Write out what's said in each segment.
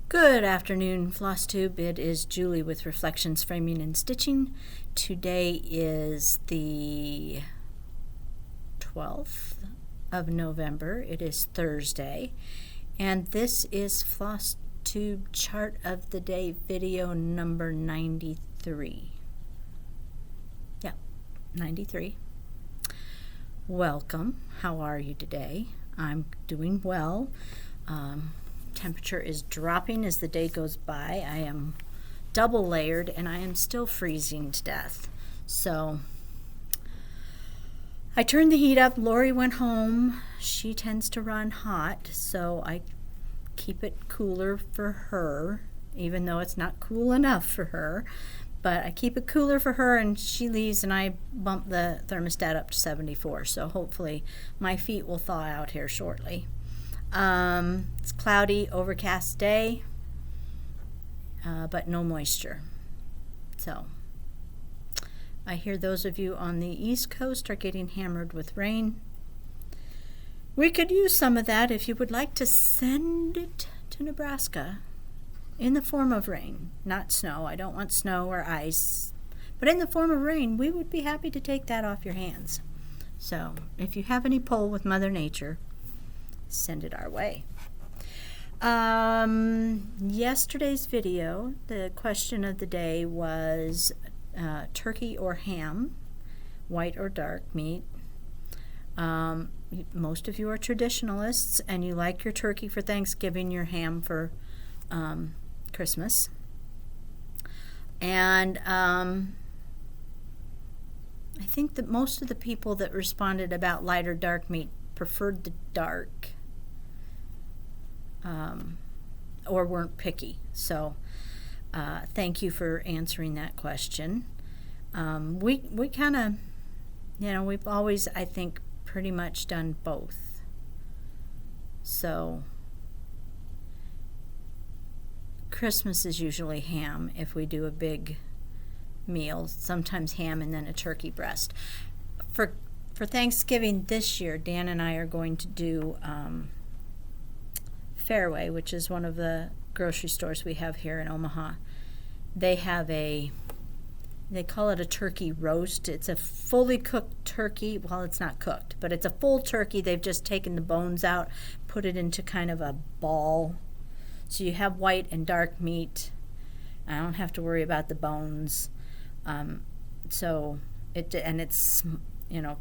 Good afternoon, Floss Tube. It is Julie with Reflections Framing and Stitching. Today is the 12th of November. It is Thursday, and this is Floss Tube Chart of the Day video number 93. Yeah, 93. Welcome. How are you today? I'm doing well. Temperature is dropping as the day goes by. I am double layered and I am still freezing to death. So I turned the heat up. Lori went home. She tends to run hot, so I keep it cooler for her, even though it's not cool enough for her. But I keep it cooler for her, and she leaves and I bump the thermostat up to 74. So hopefully my feet will thaw out here shortly. It's cloudy, overcast day, but no moisture. So I hear those of you on the East Coast are getting hammered with rain. We could use some of that if you would like to send it to Nebraska in the form of rain, not snow. I don't want snow or ice, but in the form of rain, we would be happy to take that off your hands. So if you have any pull with Mother Nature, send it our way. Yesterday's video, the question of the day was turkey or ham, white or dark meat. Most of you are traditionalists and you like your turkey for Thanksgiving, your ham for Christmas. And I think that most of the people that responded about light or dark meat preferred the dark. Or weren't picky. So thank you for answering that question. We kind of, we've always, I think, pretty much done both. So Christmas is usually ham if we do a big meal, sometimes ham and then a turkey breast. For Thanksgiving this year, Dan and I are going to do Fairway, which is one of the grocery stores we have here in Omaha. They have they call it a turkey roast. It's a fully cooked turkey. Well, it's not cooked, but it's a full turkey. They've just taken the bones out, put it into kind of a ball. So you have white and dark meat. I don't have to worry about the bones. So it's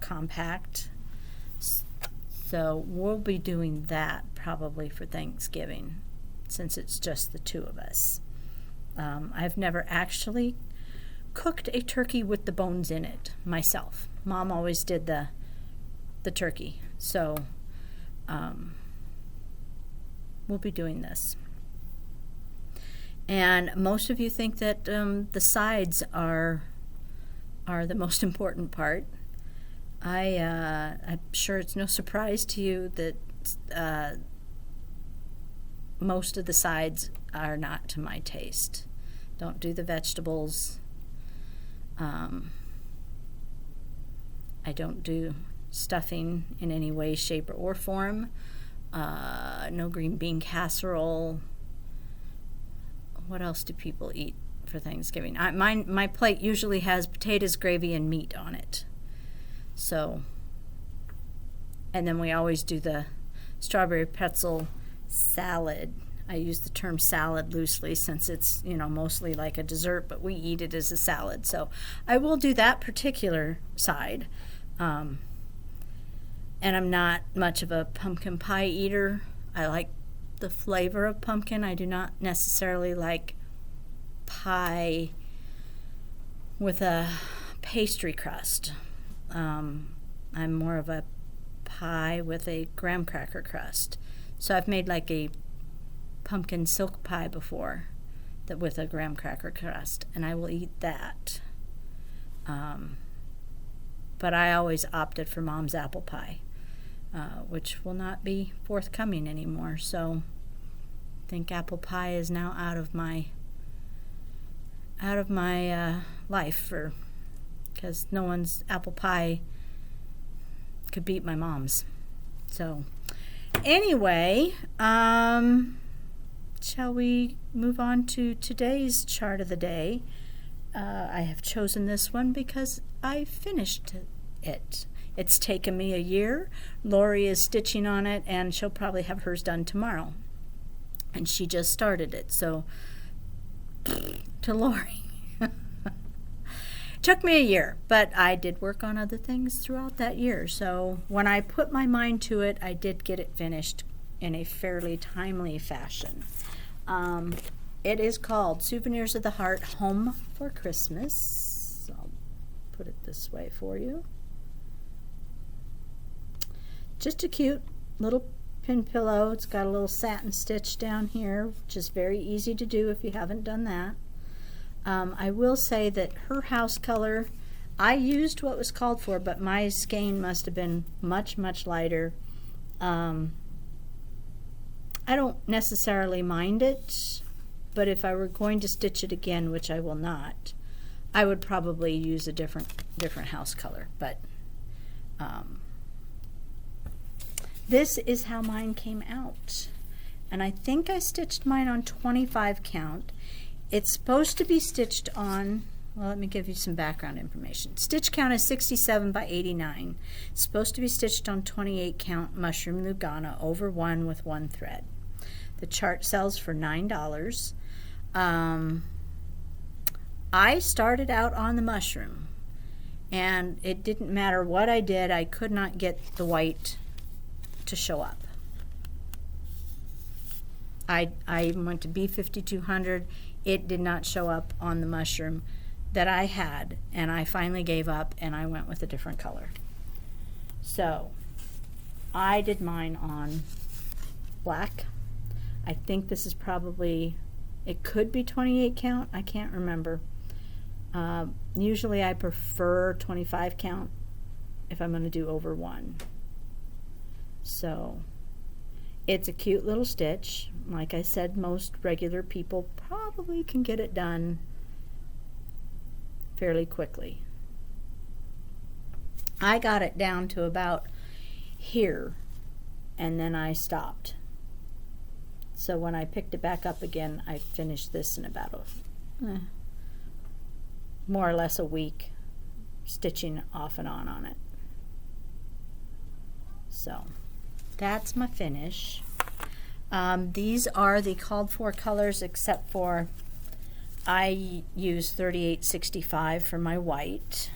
compact. So we'll be doing that probably for Thanksgiving, since it's just the two of us. I've never actually cooked a turkey with the bones in it myself. Mom always did the turkey. So we'll be doing this. And most of you think that the sides are the most important part. I'm sure it's no surprise to you that most of the sides are not to my taste. Don't do the vegetables. I don't do stuffing in any way, shape, or form. No green bean casserole. What else do people eat for Thanksgiving? My plate usually has potatoes, gravy, and meat on it. So, and then we always do the strawberry pretzel salad. I use the term salad loosely since it's, mostly like a dessert, but we eat it as a salad. So I will do that particular side. And I'm not much of a pumpkin pie eater. I like the flavor of pumpkin. I do not necessarily like pie with a pastry crust. I'm more of a pie with a graham cracker crust. So I've made like a pumpkin silk pie before that with a graham cracker crust, and I will eat that. But I always opted for Mom's apple pie, which will not be forthcoming anymore. So I think apple pie is now out of my life because no one's apple pie could beat my mom's. So anyway, shall we move on to today's chart of the day? I have chosen this one because I finished it. It's taken me a year. Lori is stitching on it, and she'll probably have hers done tomorrow. And she just started it, so to Lori. Took me a year, but I did work on other things throughout that year. So when I put my mind to it, I did get it finished in a fairly timely fashion. It is called Souvenirs of the Heart, Home for Christmas. I'll put it this way for you. Just a cute little pin pillow. It's got a little satin stitch down here, which is very easy to do if you haven't done that. I will say that her house color, I used what was called for, but my skein must have been much, much lighter. I don't necessarily mind it, but if I were going to stitch it again, which I will not, I would probably use a different house color. But this is how mine came out. And I think I stitched mine on 25 count. It's supposed to be stitched on, well, let me give you some background information. Stitch count is 67 by 89. It's supposed to be stitched on 28 count mushroom Lugana over 1 with 1 thread. The chart sells for $9. I started out on the mushroom, and it didn't matter what I did, I could not get the white to show up. I went to B5200. It did not show up on the mushroom that I had, and I finally gave up and I went with a different color. So I did mine on black. I think this is probably, it could be 28 count, I can't remember. Usually I prefer 25 count if I'm going to do over 1. So it's a cute little stitch. Like I said, most regular people probably can get it done fairly quickly. I got it down to about here, and then I stopped. So when I picked it back up again, I finished this in about more or less a week, stitching off and on it. So that's my finish. These are the called for colors, except for I use 3865 for my white,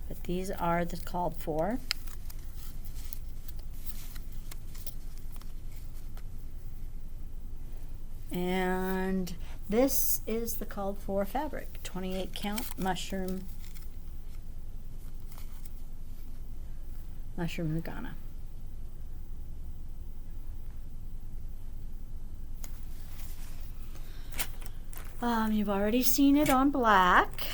but these are the called for. And this is the called for fabric, 28 count mushroom Lugana. You've already seen it on black.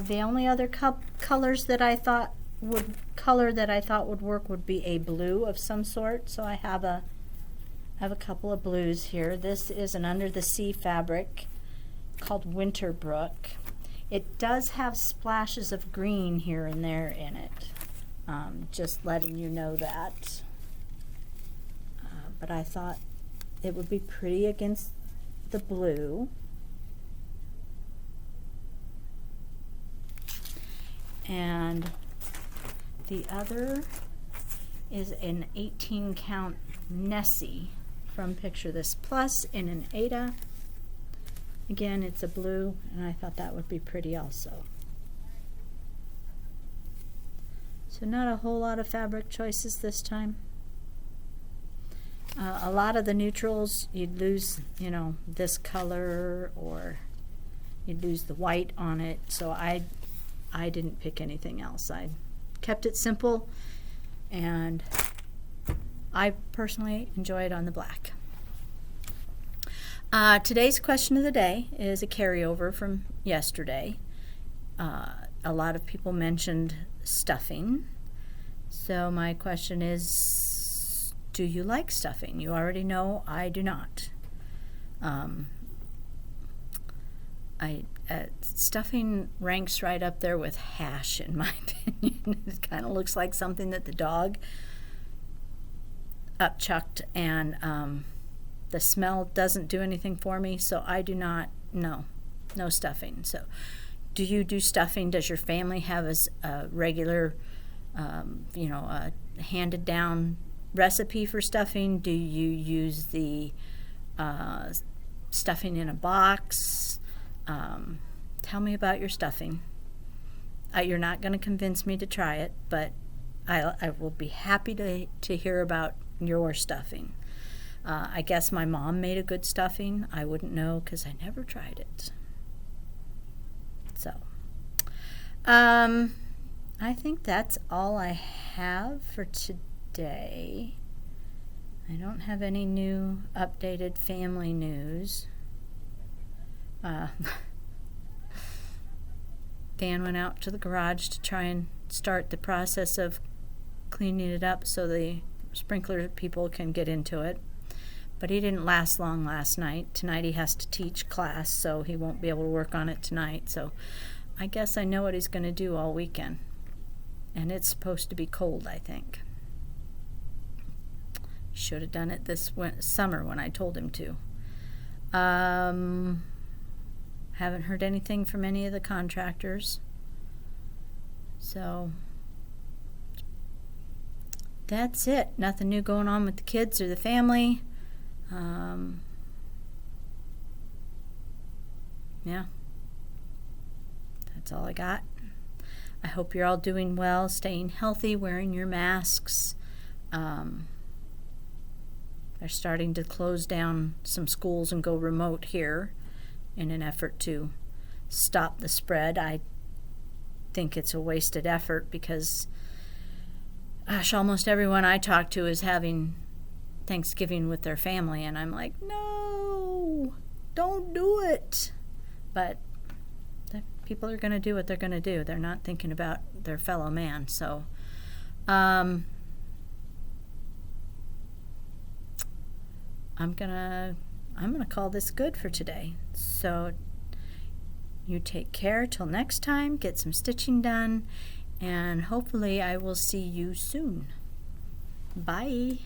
The only other colors that I thought would work would be a blue of some sort. So I have a couple of blues here. This is an under the sea fabric called Winterbrook. It does have splashes of green here and there in it. Just letting you know that. But I thought it would be pretty against the blue. And the other is an 18 count Nessie from Picture This Plus in an Ada. Again, it's a blue, and I thought that would be pretty also. So not a whole lot of fabric choices this time. A lot of the neutrals, you'd lose, this color, or you'd lose the white on it. So I didn't pick anything else. I kept it simple, and I personally enjoy it on the black. Today's question of the day is a carryover from yesterday. A lot of people mentioned stuffing. So my question is, do you like stuffing? You already know I do not. Stuffing ranks right up there with hash, in my opinion. It kind of looks like something that the dog upchucked and The smell doesn't do anything for me, so I do not, no stuffing. So do you do stuffing? Does your family have a regular, a handed down recipe for stuffing? Do you use the stuffing in a box? Tell me about your stuffing. You're not going to convince me to try it, but I will be happy to hear about your stuffing. I guess my mom made a good stuffing. I wouldn't know because I never tried it. So, I think that's all I have for today. I don't have any new updated family news. Dan went out to the garage to try and start the process of cleaning it up so the sprinkler people can get into it. But he didn't last long last night. Tonight he has to teach class, so he won't be able to work on it tonight. So I guess I know what he's going to do all weekend. And it's supposed to be cold, I think. Should have done it this summer when I told him to. Haven't heard anything from any of the contractors. So that's it. Nothing new going on with the kids or the family. Yeah. That's all I got. I hope you're all doing well, staying healthy, wearing your masks. They're starting to close down some schools and go remote here in an effort to stop the spread. I think it's a wasted effort because, gosh, almost everyone I talk to is having Thanksgiving with their family, and I'm like, no, don't do it. But the people are going to do what they're going to do. They're not thinking about their fellow man. So, I'm gonna call this good for today. So you take care till next time, get some stitching done, and hopefully I will see you soon. Bye.